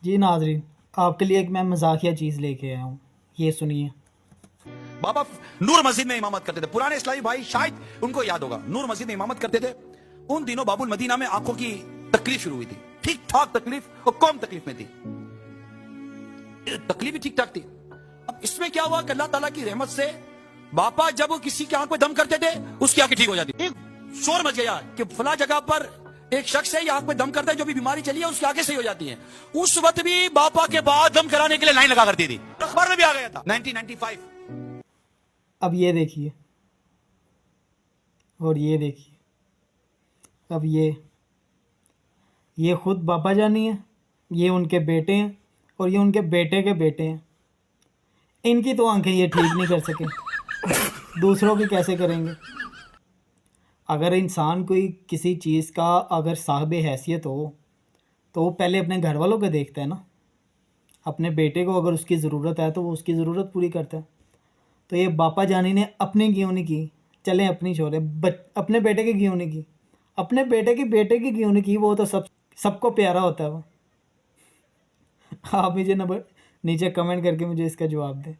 जी नाजरीन, आपके लिए एक मैं मजाकिया चीज़ लेके आया हूँ, ये सुनिए। बाबा नूर मस्जिद में इमामत करते थे। पुराने इस्लामी भाई शायद उनको याद होगा, नूर मस्जिद में इमामत करते थे। उन दिनों बाबुल मदीना में आंखों की तकलीफ शुरू हुई थी, ठीक ठाक तकलीफ, और कौन तकलीफ में थी, तकलीफ भी ठीक ठाक थी। अब इसमें क्या हुआ कि अल्लाह ताला की रहमत से बापा जब वो किसी की आंख पे दम करते थे, उसकी आंखें ठीक हो जाती। एक शोर मच गया कि फला जगह पर एक शख्स है, आंख पे दम करता है, जो भी बीमारी चली है उसकी आंखें सही हो जाती हैं। उस वक्त भी बापा के बाद दम कराने के लिए लाइन लगा करती थी, अखबार में भी आ गया था 1995। अब ये देखिए, और ये देखिए, अब ये खुद बाबा जानी है, ये उनके बेटे हैं, और ये उनके बेटे के बेटे हैं। इनकी तो आंखें ये ठीक नहीं कर सके, दूसरों की कैसे करेंगे। अगर इंसान कोई किसी चीज़ का अगर साहिब हैसियत हो तो वो पहले अपने घर वालों को देखता है ना। अपने बेटे को अगर उसकी ज़रूरत है तो वो उसकी ज़रूरत पूरी करता है। तो ये बापा जानी ने अपनी क्यों नहीं की, चलें अपनी छोड़े, अपने बेटे की क्यों नहीं की, अपने बेटे की क्यों नहीं की, वो तो सबको प्यारा होता है वो। आप मुझे नीचे कमेंट करके मुझे इसका जवाब दें।